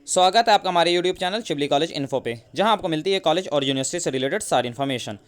स्वागत है आपका हमारे YouTube channel Shibli college info पे, जहां आपको मिलती है कॉलेज और यूनिवर्सिटी से रिलेटेड सारी इन्फॉर्मेशन।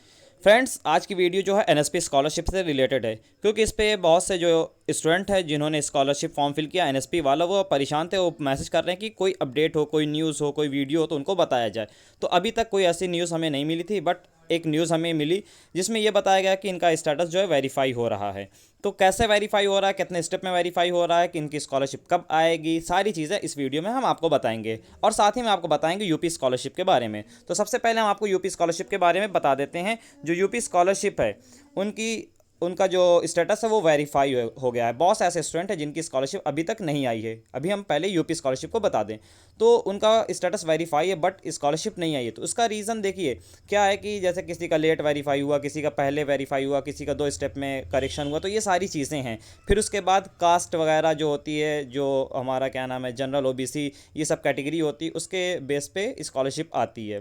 फ्रेंड्स, आज की वीडियो जो है एनएसपी स्कॉलरशिप से रिलेटेड है, क्योंकि इस पे बहुत से जो स्टूडेंट हैं जिन्होंने स्कॉलरशिप फॉर्म फिल किया एनएसपी वाला, वो परेशान थे। वो मैसेज कर रहे हैं कि कोई अपडेट हो, कोई न्यूज़ हो, कोई वीडियो हो तो उनको बताया जाए। तो अभी तक कोई ऐसी न्यूज़ हमें नहीं मिली थी, बट एक न्यूज़ हमें मिली जिसमें यह बताया गया कि इनका स्टेटस जो है वेरीफाई हो रहा है। तो कैसे वेरीफाई हो रहा है, कितने स्टेप में वेरीफाई हो रहा है, कि इनकी स्कॉलरशिप कब आएगी, सारी चीज़ें इस वीडियो में हम आपको बताएंगे। और साथ ही में आपको बताएंगे यूपी स्कॉलरशिप के बारे में। तो सबसे पहले हम आपको यूपी स्कॉलरशिप के बारे में बता देते हैं। जो यूपी स्कॉलरशिप है उनकी उनका जो स्टेटस है वो वेरीफाई हो गया है। बहुत से ऐसे स्टूडेंट हैं जिनकी स्कॉलरशिप अभी तक नहीं आई है। अभी हम पहले यूपी स्कॉलरशिप को बता दें तो उनका स्टेटस वेरीफाई है, बट स्कॉलरशिप नहीं आई है। तो उसका रीज़न देखिए क्या है कि जैसे किसी का लेट वेरीफाई हुआ, किसी का पहले वेरीफाई हुआ, किसी का 2 स्टेप में करेक्शन हुआ, तो ये सारी चीज़ें हैं। फिर उसके बाद कास्ट वगैरह जो होती है, जो हमारा क्या नाम है जनरल ओबीसी, ये सब कैटेगरी होती है, उसके बेस पे स्कॉलरशिप आती है।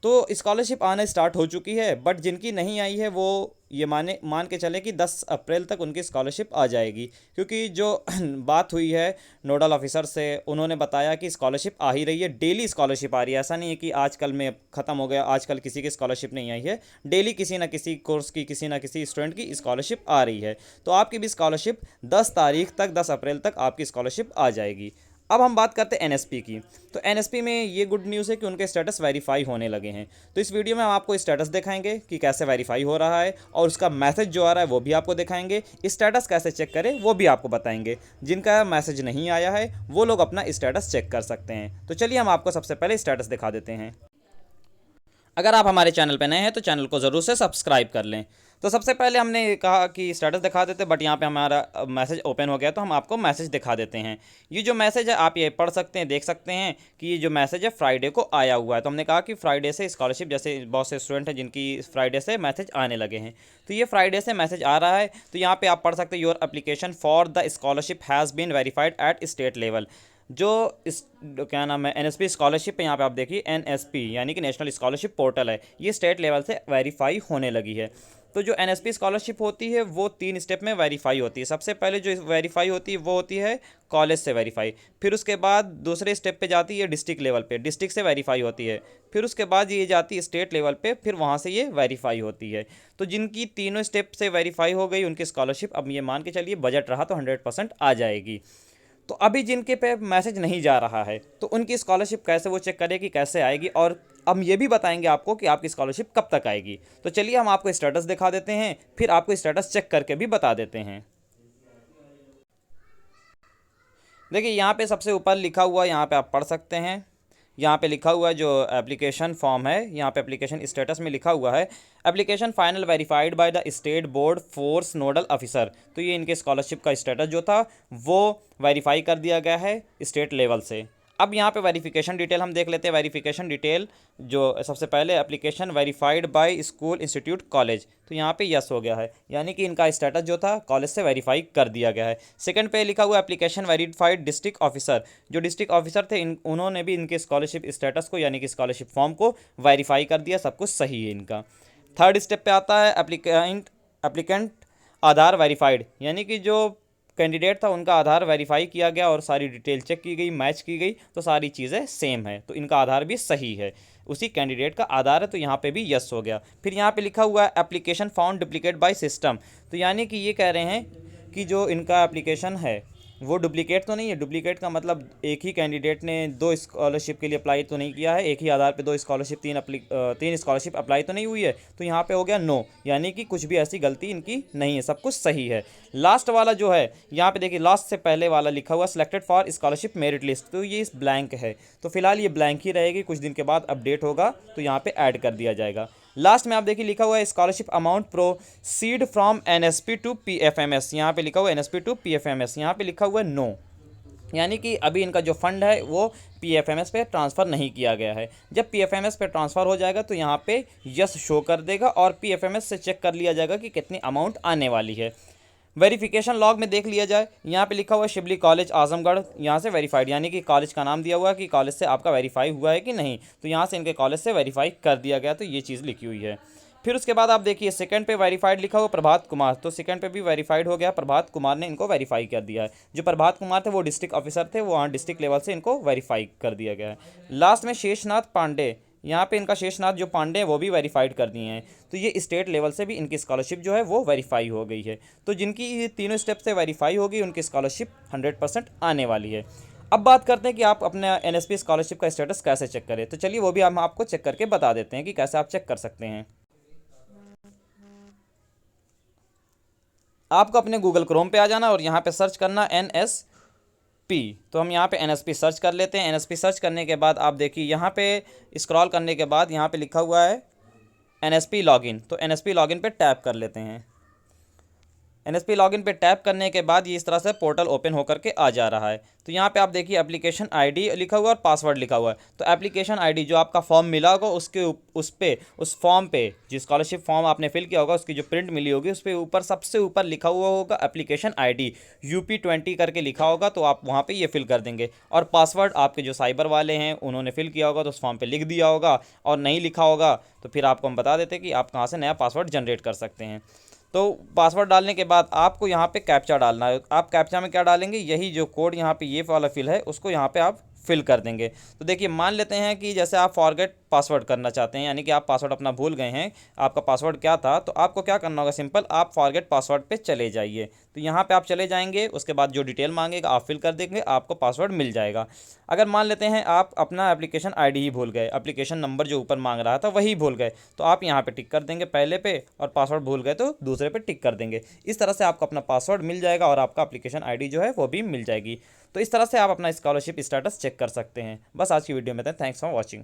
तो स्कॉलरशिप आना स्टार्ट हो चुकी है, बट जिनकी नहीं आई है वो ये मान के चले कि 10 अप्रैल तक उनकी स्कॉलरशिप आ जाएगी। क्योंकि जो बात हुई है नोडल ऑफिसर से, उन्होंने बताया कि स्कॉलरशिप आ ही रही है, डेली स्कॉलरशिप आ रही है। ऐसा नहीं है कि आजकल में ख़त्म हो गया, आजकल किसी की स्कॉलरशिप नहीं आई है। डेली किसी ना किसी कोर्स की, किसी ना किसी स्टूडेंट की स्कॉलरशिप आ रही है। तो आपकी भी स्कॉलरशिप 10 तारीख तक, 10 अप्रैल तक आपकी स्कॉलरशिप आ जाएगी। अब हम बात करते हैं एनएसपी की। तो एनएसपी में ये गुड न्यूज़ है कि उनके स्टेटस वेरीफाई होने लगे हैं। तो इस वीडियो में हम आपको स्टेटस दिखाएंगे कि कैसे वेरीफाई हो रहा है, और उसका मैसेज जो आ रहा है वो भी आपको दिखाएंगे। स्टेटस कैसे चेक करें वो भी आपको बताएंगे। जिनका मैसेज नहीं आया है वो लोग अपना स्टेटस चेक कर सकते हैं। तो चलिए हम आपको सबसे पहले स्टेटस दिखा देते हैं। अगर आप हमारे चैनल पर नए हैं तो चैनल को ज़रूर से सब्सक्राइब कर लें। तो सबसे पहले हमने कहा कि स्टेटस दिखा देते, बट यहाँ पे हमारा मैसेज ओपन हो गया, तो हम आपको मैसेज दिखा देते हैं। ये जो मैसेज है आप ये पढ़ सकते हैं, देख सकते हैं कि ये जो मैसेज है फ्राइडे को आया हुआ है। तो हमने कहा कि फ्राइडे से स्कॉलरशिप, जैसे बहुत से स्टूडेंट हैं जिनकी फ्राइडे से मैसेज आने लगे हैं, तो ये फ्राइडे से मैसेज आ रहा है। तो यहाँ पे आप पढ़ सकते हैं, your application for the scholarship has been verified at state level. जो इस क्या नाम है एनएसपी स्कॉलरशिप है, यहाँ पे आप देखिए एनएसपी यानी कि नेशनल स्कॉलरशिप पोर्टल है, ये स्टेट लेवल से वेरीफाई होने लगी है। तो जो एनएसपी स्कॉलरशिप होती है वो 3 स्टेप में वेरीफाई होती है। सबसे पहले जो वेरीफाई होती है वो होती है कॉलेज से वेरीफाई, फिर उसके बाद दूसरे स्टेप पे जाती है डिस्ट्रिक्ट लेवल पे, डिस्ट्रिक्ट से वेरीफाई होती है, फिर उसके बाद ये जाती है स्टेट लेवल पे, फिर वहाँ से ये वेरीफाई होती है। तो जिनकी तीनों स्टेप से वेरीफाई हो गई उनकी स्कॉलरशिप, अब ये मान के चलिए बजट रहा तो 100% आ जाएगी। तो अभी जिनके पे मैसेज नहीं जा रहा है तो उनकी स्कॉलरशिप कैसे वो चेक करेगी, कैसे आएगी, और हम ये भी बताएंगे आपको कि आपकी स्कॉलरशिप कब तक आएगी। तो चलिए हम आपको स्टेटस दिखा देते हैं, फिर आपको स्टेटस चेक करके भी बता देते हैं। देखिए यहाँ पे सबसे ऊपर लिखा हुआ, यहाँ पे आप पढ़ सकते हैं। यहाँ पे लिखा हुआ है जो एप्लीकेशन फॉर्म है, यहाँ पे एप्लीकेशन स्टेटस में लिखा हुआ है application final verified by the state board force nodal officer. तो ये इनके स्कॉलरशिप का स्टेटस जो था वो वेरीफाई कर दिया गया है स्टेट लेवल से। अब यहाँ पे वेरिफिकेशन डिटेल हम देख लेते हैं। वेरिफिकेशन डिटेल जो सबसे पहले application verified bye school institute college, तो यहाँ पे यस हो गया है, यानी कि इनका स्टेटस जो था कॉलेज से वेरीफाई कर दिया गया है। सेकंड पे लिखा हुआ एप्लीकेशन वेरीफाइड डिस्ट्रिक्ट ऑफिसर, जो डिस्ट्रिक्ट ऑफिसर थे उन्होंने भी इनके स्कॉलरशिप स्टेटस को यानी कि स्कॉलरशिप फॉर्म को वेरीफाई कर दिया, सब कुछ सही है इनका। थर्ड स्टेप पे आता है एप्लीकेंट आधार वेरीफाइड, यानी कि जो कैंडिडेट था उनका आधार वेरीफाई किया गया और सारी डिटेल चेक की गई, मैच की गई, तो सारी चीज़ें सेम है, तो इनका आधार भी सही है, उसी कैंडिडेट का आधार है, तो यहाँ पे भी यस हो गया। फिर यहाँ पे लिखा हुआ है application found duplicate by system, तो यानी कि ये कह रहे हैं कि जो इनका एप्लीकेशन है वो डुप्लीकेट तो नहीं है। डुप्लीकेट का मतलब एक ही कैंडिडेट ने 2 स्कॉलरशिप के लिए अप्लाई तो नहीं किया है, एक ही आधार पे 2 स्कॉलरशिप, 3 स्कॉलरशिप अप्लाई तो नहीं हुई है, तो यहाँ पे हो गया नो, यानी कि कुछ भी ऐसी गलती इनकी नहीं है, सब कुछ सही है। लास्ट वाला जो है यहाँ पे देखिए, लास्ट से पहले वाला लिखा हुआ selected for scholarship merit list, तो ये इस ब्लैंक है, तो फिलहाल ये ब्लैंक ही रहेगी, कुछ दिन के बाद अपडेट होगा तो यहाँ पे ऐड कर दिया जाएगा। लास्ट में आप देखिए लिखा हुआ है scholarship amount proceed from NSP to PFMS, यहाँ पे लिखा हुआ है एनएसपी टू पीएफएमएस, यहाँ पे लिखा हुआ है नो, यानी कि अभी इनका जो फंड है वो पीएफएमएस पे ट्रांसफ़र नहीं किया गया है। जब पीएफएमएस पे ट्रांसफ़र हो जाएगा तो यहाँ पे यस शो कर देगा और पीएफएमएस से चेक कर लिया जाएगा कि कितनी अमाउंट आने वाली है। वेरिफिकेशन लॉग में देख लिया जाए, यहाँ पे लिखा हुआ है शिबली कॉलेज आजमगढ़, यहाँ से वेरीफाइड, यानी कि कॉलेज का नाम दिया हुआ है कि कॉलेज से आपका वेरीफाई हुआ है कि नहीं, तो यहाँ से इनके कॉलेज से वेरीफाई कर दिया गया, तो ये चीज़ लिखी हुई है। फिर उसके बाद आप देखिए सेकंड पे वेरीफाइड लिखा हुआ प्रभात कुमार, तो सेकंड पे भी वेरीफाइड हो गया, प्रभात कुमार ने इनको वेरीफाई कर दिया है। जो प्रभात कुमार थे वो डिस्ट्रिक्ट ऑफिसर थे, वो वहाँ डिस्ट्रिक्ट लेवल से इनको वेरीफाई कर दिया गया है। लास्ट में शेषनाथ पांडे, यहाँ पे इनका शेषनाथ जो पांडे हैं वो भी वेरीफाइड कर दिए हैं, तो ये स्टेट लेवल से भी इनकी स्कॉलरशिप जो है वो वेरीफाई हो गई है। तो जिनकी ये तीनों स्टेप से वेरीफाई होगी उनकी स्कॉलरशिप 100% आने वाली है। अब बात करते हैं कि आप अपने एनएसपी स्कॉलरशिप का स्टेटस कैसे चेक करें, तो चलिए वो भी हम आपको चेक करके बता देते हैं कि कैसे आप चेक कर सकते हैं। आपको अपने गूगल क्रोम पे आ जाना और यहाँ पे सर्च करना NSP, तो हम यहाँ पे NSP सर्च कर लेते हैं। NSP सर्च करने के बाद आप देखिए यहाँ पे स्क्रॉल करने के बाद यहाँ पे लिखा हुआ है NSP लॉगिन, तो NSP लॉगिन पे टैप कर लेते हैं। NSP लॉगिन पे टैप करने के बाद ये इस तरह से पोर्टल ओपन होकर के आ जा रहा है। तो यहाँ पे आप देखिए एप्लीकेशन आईडी लिखा हुआ है और पासवर्ड लिखा हुआ है। तो एप्लीकेशन आईडी जो आपका फॉर्म मिला होगा उसके उस फॉर्म पे जो स्कॉलरशिप फॉर्म आपने फिल किया होगा उसकी जो प्रिंट मिली होगी उस पर ऊपर सबसे ऊपर लिखा हुआ होगा एप्लीकेशन आईडी UP20 करके लिखा होगा, तो आप वहाँ पर ये फिल कर देंगे। और पासवर्ड आपके जो साइबर वाले हैं उन्होंने फिल किया होगा तो उस फॉर्म पर लिख दिया होगा, और नहीं लिखा होगा तो फिर आपको हम बता देते कि आप कहाँ से नया पासवर्ड जनरेट कर सकते हैं। तो पासवर्ड डालने के बाद आपको यहाँ पे कैप्चा डालना है। आप कैप्चा में क्या डालेंगे, यही जो कोड यहाँ पे ये वाला फिल है उसको यहाँ पे आप फिल कर देंगे। तो देखिए मान लेते हैं कि जैसे आप फॉरगेट पासवर्ड करना चाहते हैं, यानी कि आप पासवर्ड अपना भूल गए हैं, आपका पासवर्ड क्या था, तो आपको क्या करना होगा, सिंपल आप फॉरगेट पासवर्ड पे चले जाइए। तो यहाँ पे आप चले जाएंगे, उसके बाद जो डिटेल मांगेगा आप फिल कर देंगे, आपको पासवर्ड मिल जाएगा। अगर मान लेते हैं आप अपना एप्लीकेशन आईडी ही भूल गए, एप्लीकेशन नंबर जो ऊपर मांग रहा था वही भूल गए, तो आप यहाँ पे टिक कर देंगे पहले पे, और पासवर्ड भूल गए तो दूसरे पे टिक कर देंगे। इस तरह से आपको अपना पासवर्ड मिल जाएगा और आपका एप्लीकेशन आईडी जो है वो भी मिल जाएगी। तो इस तरह से आप अपना स्कॉलरशिप स्टेटस चेक कर सकते हैं। बस आज की वीडियो में था, थैंक्स फॉर वॉचिंग।